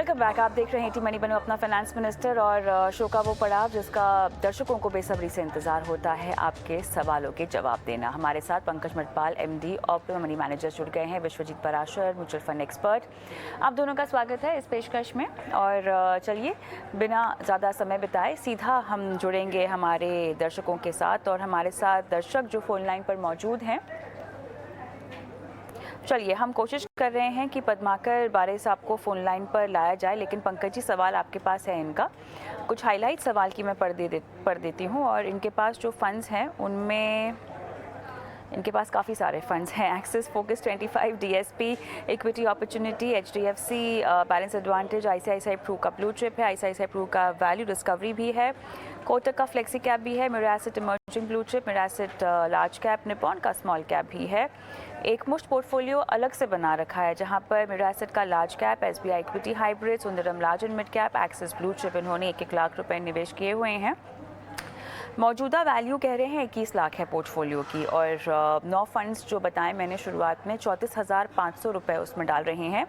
Welcome back. आप देख रहे हैं टी मनी बनो अपना फाइनेंस मिनिस्टर और शो का वो पड़ाव जिसका दर्शकों को बेसब्री से इंतजार होता है आपके सवालों के जवाब देना। हमारे साथ पंकज मटपाल एमडी और मनी मैनेजर जुड़ गए हैं, Vishwajeet Parashar mutual fund expert. आप दोनों का स्वागत है इस पेशकश में। और चलिए बिना ज़्यादा समय बिताए सीधा हम जुड़ेंगे हमारे दर्शकों के साथ। और हमारे साथ दर्शक जो फ़ोन लाइन पर मौजूद हैं, चलिए हम कोशिश कर रहे हैं कि पद्माकर बारे साहब को फ़ोन लाइन पर लाया जाए। लेकिन पंकज जी, सवाल आपके पास है इनका, कुछ हाईलाइट सवाल की मैं पढ़ देती हूँ। और इनके पास जो फंड्स हैं उनमें इनके पास काफ़ी सारे फंड्स हैं। Axis focus 25, DSP, equity opportunity, HDFC balance advantage, ICICI pru का ब्लू चिप है, आईसीआईसीआई प्रू का वैल्यू डिस्कवरी भी है, कोटक का फ्लेक्सी कैप भी है, Mirae asset emerging blue chip, Mirae asset large cap, Nippon का स्मॉल कैप भी है। एक मुश्त पोर्टफोलियो अलग से बना रखा है जहां पर मिरा एसेट का large cap, SBI equity hybrid, Sundaram large and mid cap, axis blue chip इन्होंने 1-1 लाख रुपए निवेश किए हुए हैं। मौजूदा वैल्यू कह रहे हैं 21 लाख है पोर्टफोलियो की। और 9 फंड्स जो बताएं मैंने शुरुआत में 34,500 रुपये उसमें डाल रहे हैं।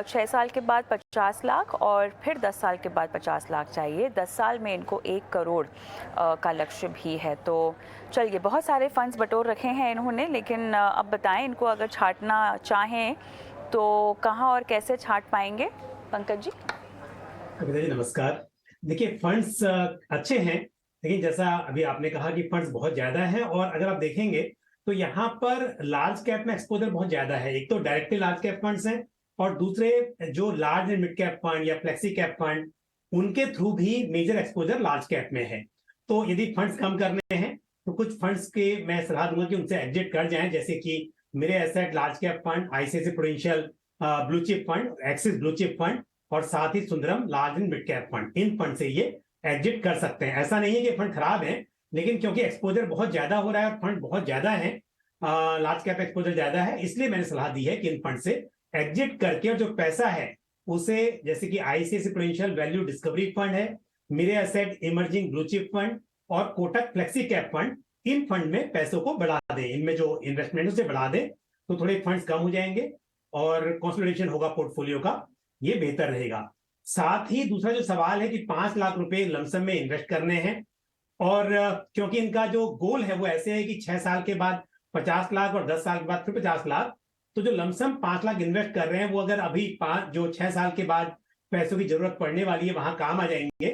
6 साल के बाद 50 लाख और फिर 10 साल के बाद 50 लाख चाहिए। 10 साल में इनको 1 करोड़ का लक्ष्य भी है। तो चलिए, बहुत सारे फंड्स बटोर रखे हैं इन्होंने। लेकिन अब बताएं, इनको अगर छांटना चाहें तो कहाँ और कैसे छांट पाएंगे पंकज जी? कविता जी नमस्कार। देखिए, फंड्स अच्छे हैं, लेकिन जैसा अभी आपने कहा कि फंड्स बहुत ज्यादा हैं। और अगर आप देखेंगे तो यहाँ पर लार्ज कैप में एक्सपोजर बहुत ज्यादा है। एक तो डायरेक्टली लार्ज कैप फंड्स हैं और दूसरे जो large and mid cap fund या फ्लेक्सी कैप फंड, उनके थ्रू भी मेजर एक्सपोजर लार्ज कैप में है। तो यदि फंड्स कम करने हैं तो कुछ फंड्स के मैं सलाह दूंगा कि उनसे एग्जिट कर जाएं, जैसे कि Mirae asset large cap fund, ICICI Prudential blue chip fund, Axis blue chip fund और साथ ही Sundaram large and mid cap fund. इन फंड से ये एग्जिट कर सकते हैं। ऐसा नहीं है कि फंड खराब है, लेकिन क्योंकि एक्सपोजर बहुत ज्यादा हो रहा है और फंड बहुत ज्यादा है, लार्ज कैप एक्सपोजर ज्यादा है, इसलिए मैंने सलाह दी है कि इन फंड से एग्जिट करके और जो पैसा है उसे, जैसे कि ICICI prudential value discovery fund है, मेरे asset emerging blue chip fund और कोटक फ्लेक्सी कैप फंड, इन फंड में पैसों को बढ़ा दें। इनमें जो इन्वेस्टमेंट उसे बढ़ा दें तो थोड़े फंड्स कम हो जाएंगे और कंसोलिडेशन होगा पोर्टफोलियो का, ये बेहतर रहेगा। साथ ही दूसरा जो सवाल है कि 5 लाख रुपए लमसम में इन्वेस्ट करने हैं, और क्योंकि इनका जो गोल है वो ऐसे है कि 6 साल के बाद 50 लाख और 10 साल के बाद फिर 50 लाख, तो जो लमसम 5 लाख इन्वेस्ट कर रहे हैं वो अगर अभी 6 साल के बाद पैसों की जरूरत पड़ने वाली है वहां काम आ जाएंगे,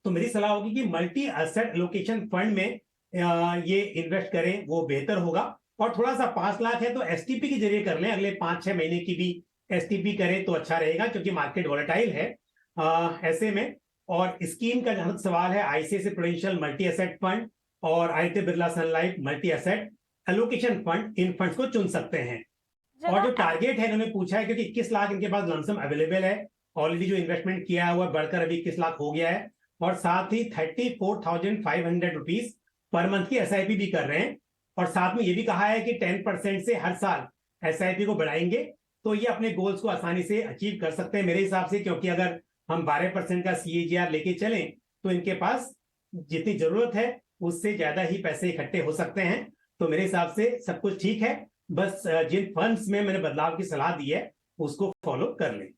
तो मेरी सलाह होगी कि मल्टी एसेट एलोकेशन फंड में ये इन्वेस्ट करें, वो बेहतर होगा। और थोड़ा सा 5 लाख है तो एसटीपी के जरिए कर लें, अगले 5-6 महीने की भी एसटीपी करें तो अच्छा रहेगा, क्योंकि मार्केट वोलेटाइल है ऐसे में। और स्कीम का जहां सवाल है, ICICI Prudential multi asset fund और Aditya Birla Sun Life multi asset allocation fund, इन फंड्स को चुन सकते हैं। और जो टारगेट है इन्होंने पूछा है, क्योंकि 21 लाख इनके पास लमसम अवेलेबल है, ऑलरेडी जो इन्वेस्टमेंट किया है वो बढ़कर अभी 21 लाख हो गया है, और साथ ही 34,500 रुपीज पर मंथ की एसआईपी भी कर रहे हैं। और साथ में ये भी कहा है कि 10% से हर साल एसआईपी को बढ़ाएंगे, तो ये अपने गोल्स को आसानी से अचीव कर सकते हैं मेरे हिसाब से। क्योंकि अगर हम 12% का सीएजीआर लेके चलें तो इनके पास जितनी जरूरत है उससे ज्यादा ही पैसे इकट्ठे हो सकते हैं। तो मेरे हिसाब से सब कुछ ठीक है, बस जिन फंड्स में मैंने बदलाव की सलाह दी है उसको फॉलो कर लें।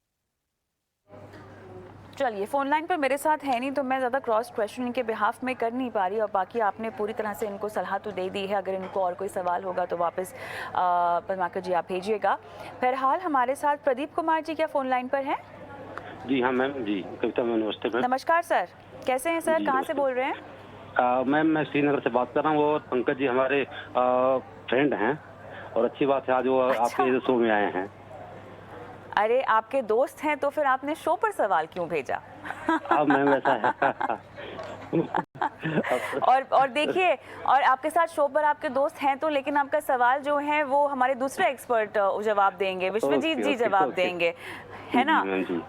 चलिए, फोन लाइन पर मेरे साथ है नहीं तो मैं ज़्यादा क्रॉस क्वेश्चन इनके बिहाफ में कर नहीं पा रही। और बाकी आपने पूरी तरह से इनको सलाह तो दे दी है। अगर इनको और कोई सवाल होगा तो वापस पद्माकर जी आप भेजिएगा। फिलहाल हमारे साथ प्रदीप कुमार जी क्या फ़ोन लाइन पर हैं? जी हाँ मैम। जी कविता मैम, नमस्ते मैम। नमस्कार सर, कैसे हैं सर? कहाँ से बोल रहे हैं? मैम मैं श्रीनगर से बात कर रहा हूँ और पंकज जी हमारे फ्रेंड हैं और अच्छी बात है आज वो आपके शो में आए हैं। अरे आपके दोस्त हैं तो फिर आपने शो पर सवाल क्यों भेजा? अब मैम वैसा है। और देखिए, और आपके साथ शो पर आपके दोस्त हैं तो, लेकिन आपका सवाल जो है वो हमारे दूसरे एक्सपर्ट जवाब देंगे, विश्वजीत जी जवाब देंगे, है ना?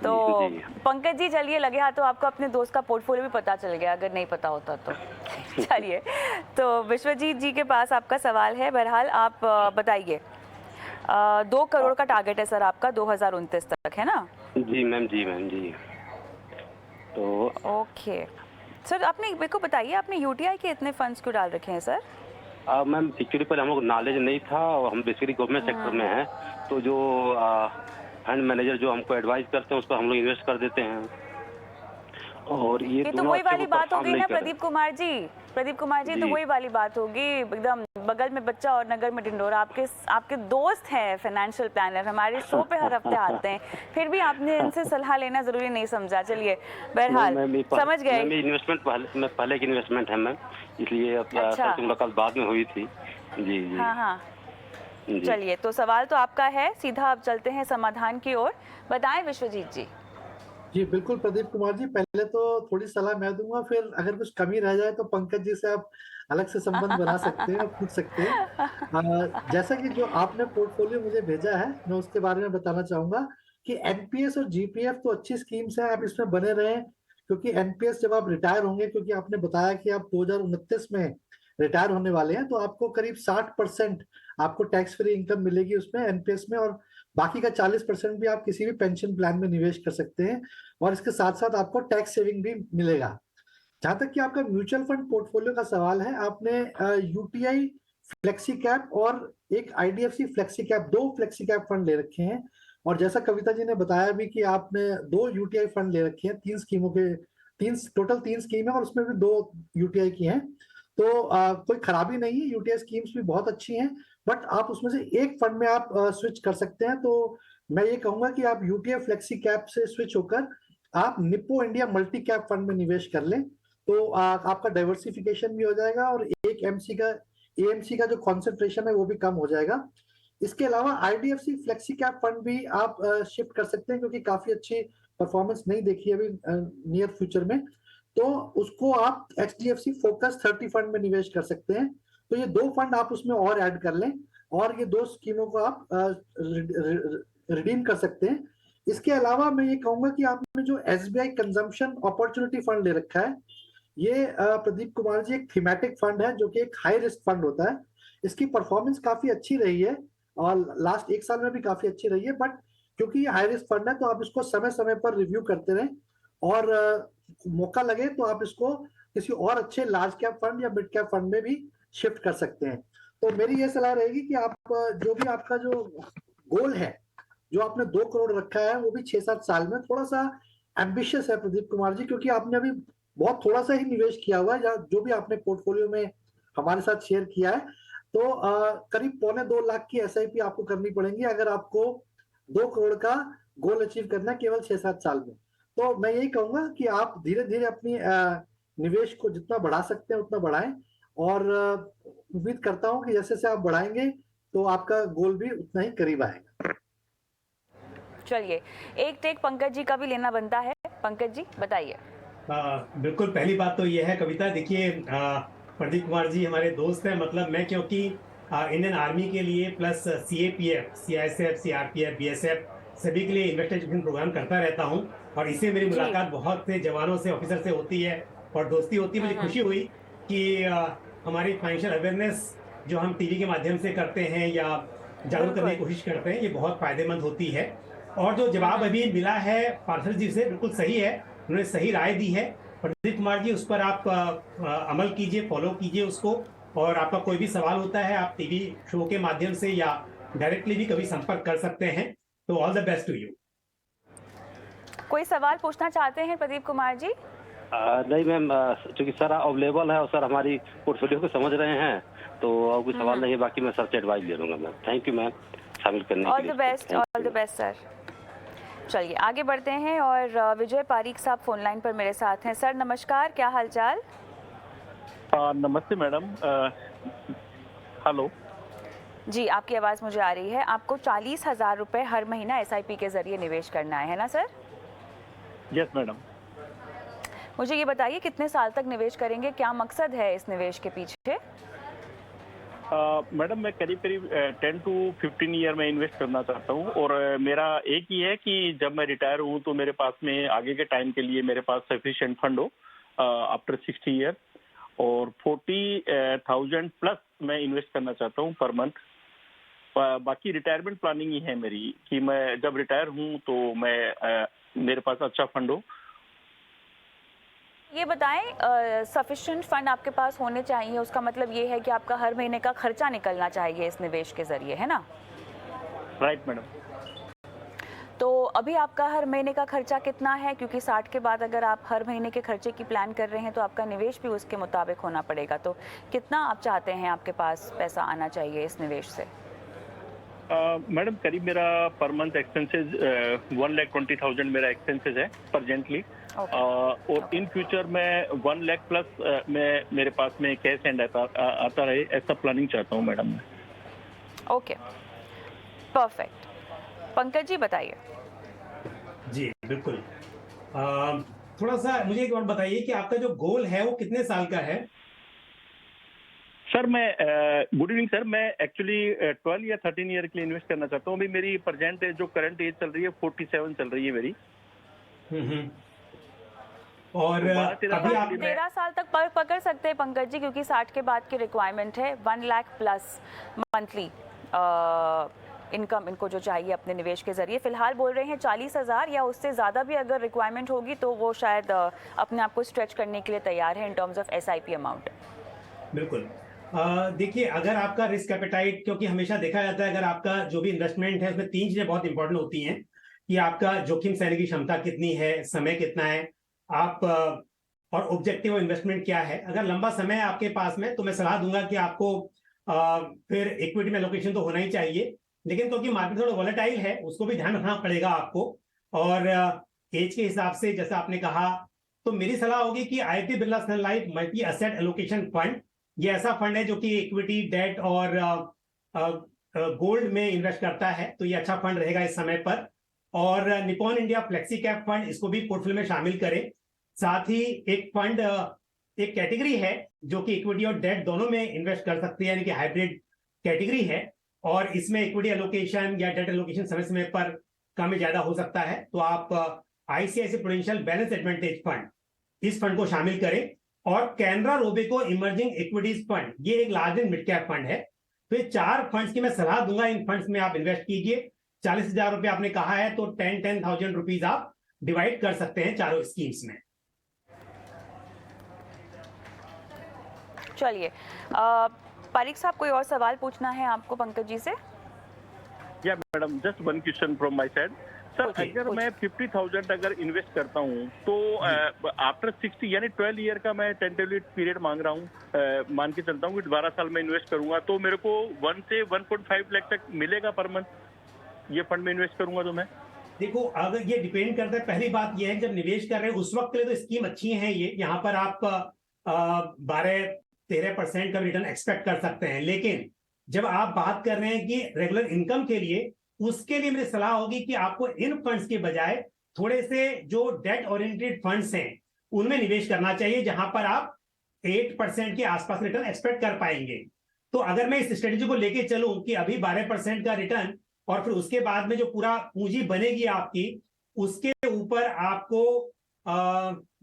तो पंकज जी चलिए, लगे हाथ तो आपको अपने दोस्त का पोर्टफोलियो भी पता चल गया अगर नहीं पता होता तो। चलिए, तो विश्वजीत जी के पास आपका सवाल है। बहरहाल आप बताइए। 2 करोड़ का टारगेट है सर आपका 2029 तक, है ना? जी मैम। जी मैम। जी तो ओके सर, आपने मेरे को बताइए, आपने यूटीआई के इतने फंड्स क्यों डाल रखे हैं सर? मैम एक्चुअली पर हम लोग नॉलेज नहीं था और हम बेसिकली गवर्नमेंट सेक्टर में हैं, तो जो फंड मैनेजर जो हमको एडवाइस करते हैं उस पर हम लोग इन्वेस्ट कर देते हैं। और ये तो दोनों वही अच्छे वाली को बात हो परफॉर्म गई नहीं ना कर रहे। प्रदीप कुमार जी, तो जी वही वाली बात होगी एकदम, बगल में बच्चा और नगर में ढिंढोरा। आपके दोस्त हैं फाइनेंशियल प्लानर, हमारे शो पे हर हफ्ते आते हैं, फिर भी आपने इनसे सलाह लेना जरूरी नहीं समझा। चलिए, बहरहाल समझ गए। मैम ये इन्वेस्टमेंट पहले की इन्वेस्टमेंट है मैम, इसलिए अब अच्छा, सर मुलाकात बाद में हुई थी। जी जी हाँ हाँ, जी। चलिए, तो सवाल तो आपका है, सीधा अब चलते हैं समाधान की ओर। बताएं विश्वजीत जी। जी बिल्कुल प्रदीप कुमार जी, पहले तो थोड़ी सलाह मैं दूंगा, फिर अगर कुछ कमी रह जाए तो पंकज जी से आप अलग से संबंध बना सकते हैं और पूछ सकते हैं। जैसा कि जो आपने पोर्टफोलियो मुझे भेजा है, मैं उसके बारे में बताना चाहूंगा कि एनपीएस और जीपीएफ तो अच्छी स्कीम्स हैं, आप इसमें बने रहें। क्योंकि एनपीएस जब आप रिटायर होंगे, क्योंकि आपने बताया कि आप 2029 में रिटायर होने वाले हैं, तो आपको करीब 60% आपको टैक्स फ्री इनकम मिलेगी उसमें एनपीएस में, और बाकी का 40% भी आप किसी भी पेंशन प्लान में निवेश कर सकते हैं, और इसके साथ साथ आपको टैक्स सेविंग भी मिलेगा। जहां तक कि आपका म्यूचुअल फंड पोर्टफोलियो का सवाल है, आपने यूटीआई फ्लेक्सी कैप और एक IDFC flexi cap, 2 flexi cap fund ले रखे हैं। और जैसा कविता जी ने बताया भी कि आपने 2 यूटीआई फंड ले रखे हैं, 3 स्कीमों के, 3 स्कीम है और उसमें भी 2 यूटीआई की हैं। तो कोई खराबी नहीं है, यूटीआई स्कीम्स भी बहुत अच्छी हैं, बट आप उसमें से एक फंड में आप स्विच कर सकते हैं। तो मैं ये कहूंगा कि आप यूटीआई फ्लेक्सी कैप से स्विच होकर आप Nippon India multi cap fund में निवेश कर लें, तो आपका डाइवर्सिफिकेशन भी हो जाएगा और एक एएमसी का जो कॉन्सेंट्रेशन है वो भी कम हो जाएगा। इसके अलावा आईडीएफसी फ्लेक्सी कैप फंड भी आप शिफ्ट कर सकते हैं, क्योंकि काफी अच्छी परफॉर्मेंस नहीं देखी है अभी नियर फ्यूचर में, तो उसको आप एचडीएफसी फोकस 30 फंड में निवेश कर सकते हैं। तो ये 2 फंड आप उसमें और ऐड कर लें, और ये 2 स्कीमों को आप रिडीम कर सकते हैं। इसके अलावा मैं ये कहूंगा कि आपने जो एसबीआई कंजम्पशन अपॉर्चुनिटी फंड ले रखा है, ये प्रदीप कुमार जी एक थीमेटिक फंड है, जो कि एक हाई रिस्क फंड होता है। इसकी परफॉर्मेंस काफी अच्छी रही है और लास्ट 1 साल में भी काफी अच्छी रही है, बट क्योंकि ये हाई रिस्क फंड है तो आप इसको समय समय पर रिव्यू करते रहें, और मौका लगे तो आप इसको किसी और अच्छे लार्ज कैप फंड या मिड कैप फंड में भी शिफ्ट कर सकते हैं। तो मेरी ये सलाह रहेगी कि आप जो भी आपका जो गोल है, जो आपने 2 करोड़ रखा है, वो भी 6-7 साल में थोड़ा सा एम्बिशियस है प्रदीप कुमार जी, क्योंकि आपने अभी बहुत थोड़ा सा ही निवेश किया हुआ है, या जो भी आपने पोर्टफोलियो में हमारे साथ शेयर किया है। तो करीब 1.25 लाख की एसआईपी आपको करनी पड़ेगी अगर आपको 2 करोड़ का गोल अचीव करना है केवल 6-7 साल में। तो मैं यही कहूंगा कि आप धीरे धीरे अपनी निवेश को जितना बढ़ा सकते हैं उतना बढ़ाएं, और उम्मीद करता हूं कि जैसे जैसे आप बढ़ाएंगे तो आपका गोल भी उतना ही करीब आएगा। चलिए, एक टेक पंकज जी का भी लेना बनता है। पंकज जी बताइए। बिल्कुल, पहली बात तो ये है कविता, देखिए प्रदीप कुमार जी हमारे दोस्त हैं, मतलब मैं क्योंकि इंडियन आर्मी के लिए plus CAPF, CISF, CRPF, BSF सभी के लिए इन्वेस्टर एजुकेशन प्रोग्राम करता रहता हूँ, और इससे मेरी मुलाकात बहुत से जवानों से, ऑफिसर से होती है और दोस्ती होती है। मुझे खुशी हुई कि हमारी फाइनेंशियल अवेयरनेस जो हम टीवी के माध्यम से करते हैं या जागरूक करने की कोशिश करते हैं, ये बहुत फायदेमंद होती है। और जो जवाब अभी मिला है पार्षद जी से बिल्कुल सही है, उन्होंने सही राय दी है। प्रदीप कुमार जी, उस पर आप अमल कीजिए, फॉलो कीजिए उसको, और आपका कोई भी सवाल होता है आप टीवी शो के माध्यम से या डायरेक्टली भी कभी संपर्क कर सकते हैं। तो all the best to you. कोई सवाल पूछना चाहते हैं प्रदीप कुमार जी? नहीं मैम, चूंकि सर अवेलेबल है और सर हमारी पोर्टफोलियो को समझ रहे हैं, तो और कोई सवाल नहीं है। बाकी मैं सर से एडवाइस ले लूंगा मैम। थैंक यू मैम शामिल करने के लिए। All the best sir. चलिए आगे बढ़ते हैं, और विजय पारीक साहब फोन लाइन पर मेरे साथ हैं। सर नमस्कार, क्या हालचाल? नमस्ते मैडम। हेलो जी, आपकी आवाज़ मुझे आ रही है। आपको 40,000 रुपये हर महीना एसआईपी के जरिए निवेश करना है ना सर? Yes madam. मुझे ये बताइए कितने साल तक निवेश करेंगे, क्या मकसद है इस निवेश के पीछे? मैडम मैं करीब 10 to 15 ईयर में इन्वेस्ट करना चाहता हूँ, और मेरा एक ही है कि जब मैं रिटायर हूँ तो मेरे पास में आगे के टाइम के लिए मेरे पास सफिशिएंट फंड हो आफ्टर 60 ईयर, और 40,000 प्लस मैं इन्वेस्ट करना चाहता हूँ पर मंथ। बाकी रिटायरमेंट प्लानिंग ही है मेरी कि मैं जब रिटायर हूँ तो मैं मेरे पास अच्छा फंड हो। ये बताएं, सफिशिएंट फंड आपके पास होने चाहिए, उसका मतलब ये है कि आपका हर महीने का खर्चा निकलना चाहिए इस निवेश के जरिए, है ना? Right madam. तो अभी आपका हर महीने का खर्चा कितना है, क्योंकि 60 के बाद अगर आप हर महीने के खर्चे की प्लान कर रहे हैं तो आपका निवेश भी उसके मुताबिक होना पड़ेगा, तो कितना आप चाहते हैं आपके पास पैसा आना चाहिए इस निवेश से? मैडम करीब मेरा पर मंथ एक्सपेंसेस 1,20,000 मेरा एक्सपेंसेस है प्रेजेंटली। और इन फ्यूचर में 1 लाख प्लस मेरे पास में कैश एंड आता रहे, ऐसा प्लानिंग चाहता हूँ मैडम मैं। Okay, perfect. पंकज जी बताइए। जी बिल्कुल। थोड़ा सा मुझे एक बार बताइए कि आपका जो गोल है वो कितने साल का है? सर मैं गुड इवनिंग सर, मैं एक्चुअली 12 या 13 ईयर के लिए इन्वेस्ट करना चाहता हूँ। अभी मेरी प्रेजेंट जो करंट एज चल रही है 47 चल रही है मेरी। और तो अभी आप 13 साल तक पकड़ सकते हैं पंकज जी, क्योंकि 60 के बाद की रिक्वायरमेंट है 1 लाख प्लस मंथली इनकम इनको जो चाहिए अपने निवेश के जरिए। फिलहाल बोल रहे हैं 40,000 या उससे ज़्यादा भी अगर रिक्वायरमेंट होगी तो वो शायद अपने आप को स्ट्रेच करने के लिए तैयार है in terms of SIP amount. बिल्कुल। देखिए, अगर आपका रिस्क एपेटाइट, क्योंकि हमेशा देखा जाता है अगर आपका जो भी इन्वेस्टमेंट है उसमें 3 चीजें बहुत इंपॉर्टेंट होती हैं कि आपका जोखिम सहने की क्षमता कितनी है, समय कितना है, आप और ऑब्जेक्टिव इन्वेस्टमेंट क्या है। अगर लंबा समय है आपके पास में तो मैं सलाह दूंगा कि आपको फिर इक्विटी में एलोकेशन तो होना ही चाहिए, लेकिन क्योंकि मार्केट थोड़ा वॉलेटाइल है उसको भी ध्यान रखना पड़ेगा आपको। और एज के हिसाब से जैसा आपने कहा, तो मेरी सलाह होगी कि IIT Birla Sun Life multi asset allocation fund, ये ऐसा फंड है जो कि इक्विटी, डेट और गोल्ड में इन्वेस्ट करता है, तो ये अच्छा फंड रहेगा इस समय पर। और Nippon India flexi cap fund, इसको भी पोर्टफोलियो में शामिल करें। साथ ही एक फंड, एक कैटेगरी है जो कि इक्विटी और डेट दोनों में इन्वेस्ट कर सकती है, यानी कि हाइब्रिड कैटेगरी है, और इसमें इक्विटी एलोकेशन या डेट एलोकेशन समय समय पर कम ज्यादा हो सकता है। तो आप ICICI prudential balance advantage fund, इस फंड को शामिल करें। और Canara Robeco emerging equities fund, ये एक large and mid cap fund है। तो ये 4 फंड्स की मैं सलाह दूंगा, इन फंड्स में आप इन्वेस्ट कीजिए। 40,000 रुपये आपने कहा है तो 10,000 रुपीज आप डिवाइड कर सकते हैं चारों स्कीम्स में। चलिए, पारिक साहब कोई और सवाल पूछना है आपको पंकज जी से? या madam just one question from my side sir. अगर मैं 50,000 अगर इन्वेस्ट करता हूँ तो आफ्टर 60 यानी 12 ईयर का मैं टेंटेटिव पीरियड मांग रहा हूँ, मान के चलता हूँ कि 12 साल में इन्वेस्ट करूंगा तो मेरे को 1 से 1.5 लाख तक मिलेगा पर मंथ, ये फंड में इन्वेस्ट करूंगा तो मैं? देखो, अगर ये डिपेंड करता है, पहली बात ये है जब निवेश कर रहे हैं उस वक्त के लिए तो स्कीम अच्छी है। ये यहाँ पर आप 12-13% का रिटर्न एक्सपेक्ट कर सकते हैं, लेकिन जब आप बात कर रहे हैं कि रेगुलर इनकम के लिए, उसके लिए मेरी सलाह होगी कि आपको इन फंड्स के बजाय थोड़े से जो डेट ओरिएंटेड फंड्स हैं उनमें निवेश करना चाहिए, जहां पर आप 8% के आसपास रिटर्न एक्सपेक्ट कर पाएंगे। तो अगर मैं इस स्ट्रेटेजी को लेके चलूं कि अभी 12% का रिटर्न और फिर उसके बाद में जो पूरा पूंजी बनेगी आपकी, उसके ऊपर आपको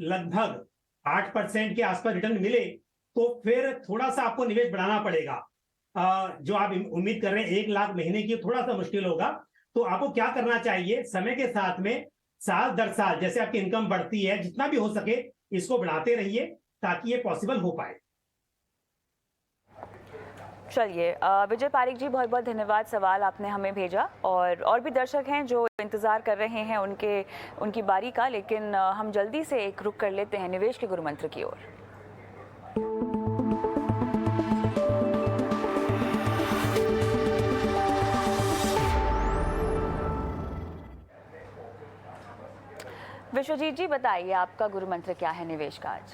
लगभग 8% के आसपास रिटर्न मिले, तो फिर थोड़ा सा आपको निवेश बढ़ाना पड़ेगा। जो आप उम्मीद कर रहे हैं 1 लाख महीने की, थोड़ा सा मुश्किल होगा। तो आपको क्या करना चाहिए, समय के साथ में साल दर साल जैसे आपकी इनकम बढ़ती है, जितना भी हो सके इसको बढ़ाते रहिए ताकि ये पॉसिबल हो पाए। चलिए, विजय पारिक जी बहुत बहुत धन्यवाद, सवाल आपने हमें भेजा। और भी दर्शक हैं जो इंतज़ार कर रहे हैं उनकी बारी का, लेकिन हम जल्दी से एक रुख कर लेते हैं निवेश के गुरु मंत्र की ओर। विश्वजीत जी बताइए, आपका गुरु मंत्र क्या है निवेश का आज?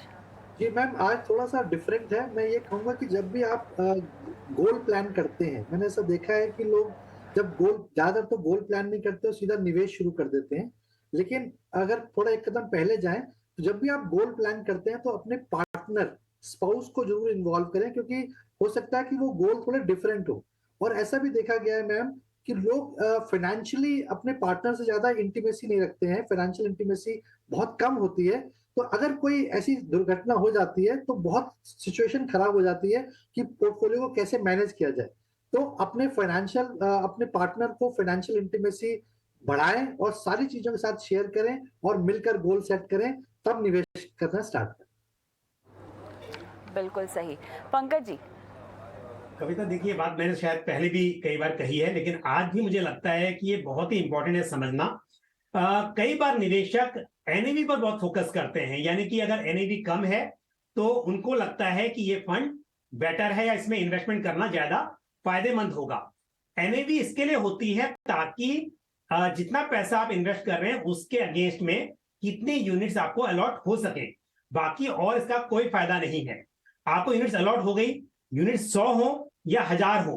जी मैम, आज थोड़ा सा डिफरेंट है। मैं ये कहूँगा कि जब भी आप गोल प्लान करते हैं, मैंने ऐसा देखा है कि लोग जब ज्यादातर तो गोल प्लान नहीं करते, सीधा निवेश शुरू कर देते हैं। लेकिन अगर थोड़ा एक कदम पहले जाएं, तो जब भी आप गोल प्लान करते हैं तो अपने पार्टनर, स्पाउस को जरूर इन्वॉल्व करें, क्योंकि हो सकता है कि वो गोल थोड़े डिफरेंट हो। और ऐसा भी देखा गया है मैम कि लोग फाइनेंशियली अपने पार्टनर से ज्यादा इंटीमेसी नहीं रखते हैं, फाइनेंशियल इंटीमेसी बहुत कम होती है। तो अगर कोई ऐसी दुर्घटना हो जाती है तो बहुत सिचुएशन खराब हो जाती है कि पोर्टफोलियो को कैसे मैनेज किया जाए। तो अपने अपने पार्टनर को फाइनेंशियल इंटीमेसी बढ़ाएं और सारी चीजों के साथ शेयर करें और मिलकर गोल सेट करें, तब निवेश करना स्टार्ट करें। बिल्कुल सही। पंकज जी? कविता, देखिए, बात मैंने शायद पहले भी कई बार कही है, लेकिन आज भी मुझे लगता है कि ये बहुत ही इंपॉर्टेंट है समझना कई बार निवेशक एनएवी पर बहुत फोकस करते हैं, यानी कि अगर एनएवी कम है तो उनको लगता है कि ये फंड बेटर है या इसमें इन्वेस्टमेंट करना ज्यादा फायदेमंद होगा। एनएवी इसके लिए होती है ताकि जितना पैसा आप इन्वेस्ट कर रहे हैं उसके अगेंस्ट में कितने यूनिट्स आपको अलॉट हो सके, बाकी और इसका कोई फायदा नहीं है। आपको यूनिट्स अलॉट हो गई, यूनिट 100 हो या 1000 हो,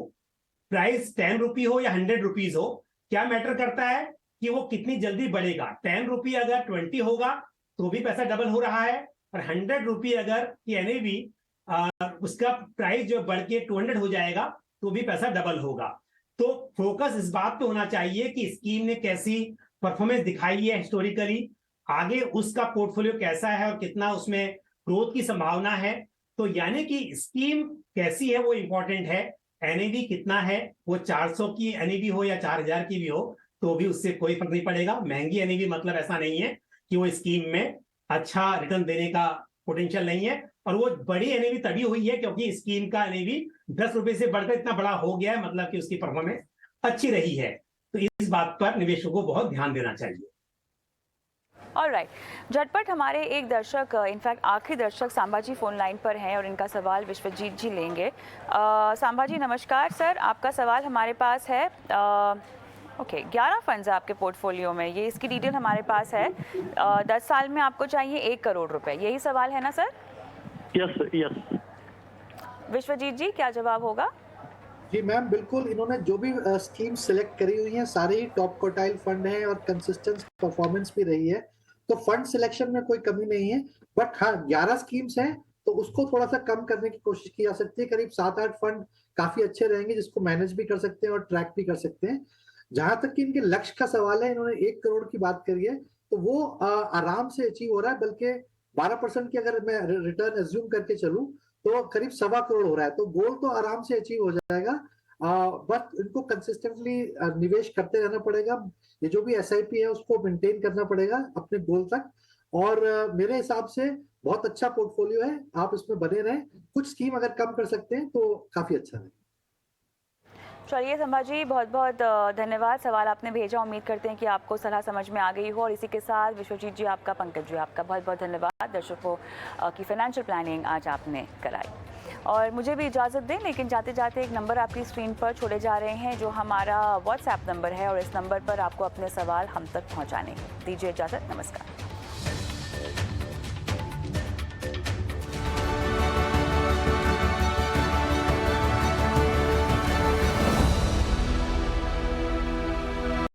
प्राइस 10 रुपी हो या 100 रुपीज हो, क्या मैटर करता है कि वो कितनी जल्दी बढ़ेगा। 10 रुपी अगर 20 होगा तो भी पैसा डबल हो रहा है, और 100 रुपी अगर एनएवी उसका प्राइस जो बढ़ के 200 हो जाएगा तो भी पैसा डबल होगा। तो फोकस इस बात पे होना चाहिए कि स्कीम ने कैसी परफॉर्मेंस दिखाई है हिस्टोरिकली, आगे उसका पोर्टफोलियो कैसा है और कितना उसमें ग्रोथ की संभावना है। तो यानी कि स्कीम कैसी है वो इंपॉर्टेंट है, एनएवी कितना है, वो 400 की एनएवी हो या 4000 की भी हो तो भी उससे कोई फर्क नहीं पड़ेगा। महंगी एनएवी मतलब ऐसा नहीं है कि वो स्कीम में अच्छा रिटर्न देने का पोटेंशियल नहीं है, और वो बड़ी एनएवी तभी हुई है क्योंकि स्कीम का एनएवी 10 रुपए से बढ़कर इतना बड़ा हो गया है, मतलब कि उसकी परफॉर्मेंस अच्छी रही है। तो इस बात पर निवेशकों को बहुत ध्यान देना चाहिए। ऑलराइट, झटपट हमारे एक दर्शक, इनफैक्ट आखिरी दर्शक सांबाजी फोन लाइन पर हैं और इनका सवाल विश्वजीत जी लेंगे। सांबाजी नमस्कार सर, आपका सवाल हमारे पास है। ओके, 11 फंड्स है आपके पोर्टफोलियो में, ये इसकी डिटेल हमारे पास है। 10 साल में आपको चाहिए 1 करोड़ रुपए, यही सवाल है ना सर? यस। विश्वजीत जी क्या जवाब होगा? जी मैम, बिल्कुल। इन्होंने जो भी स्कीम सिलेक्ट करी हुई हैं सारे ही टॉप क्वार्टाइल फंड हैं और कंसिस्टेंट परफॉर्मेंस भी रही है, तो फंड सिलेक्शन में कोई कमी नहीं है। बट हाँ, 11 स्कीम्स हैं तो उसको थोड़ा सा कम करने की कोशिश की जा सकती है। करीब 7-8 फंड काफी अच्छे रहेंगे जिसको मैनेज भी कर सकते हैं और ट्रैक भी कर सकते हैं। जहां तक कि इनके लक्ष्य का सवाल है, इन्होंने 1 करोड़ की बात करी है, तो वो आराम से अचीव हो रहा है। बल्कि 12% की अगर मैं रिटर्न एज्यूम करके चलूं तो करीब 1.25 करोड़ हो रहा है, तो गोल तो आराम से अचीव हो जाएगा। बट इनको कंसिस्टेंटली निवेश करते रहना पड़ेगा। ये जो भी एसआईपी है उसको मेंटेन करना पड़ेगा अपने गोल तक। और मेरे हिसाब से बहुत अच्छा पोर्टफोलियो है, आप इसमें बने रहें। कुछ स्कीम अगर कम कर सकते हैं तो काफी अच्छा है। चलिए संभाजी, बहुत बहुत धन्यवाद, सवाल आपने भेजा। उम्मीद करते हैं कि आपको सलाह समझ में आ गई हो। और इसी के साथ विश्वजीत जी आपका, पंकज जी आपका बहुत बहुत धन्यवाद। दर्शकों की फाइनेंशियल प्लानिंग आज आपने कराई, और मुझे भी इजाज़त दें, लेकिन जाते जाते एक नंबर आपकी स्क्रीन पर छोड़े जा रहे हैं जो हमारा व्हाट्सएप नंबर है, और इस नंबर पर आपको अपने सवाल हम तक पहुँचाने हैं। दीजिए इजाज़त, नमस्कार।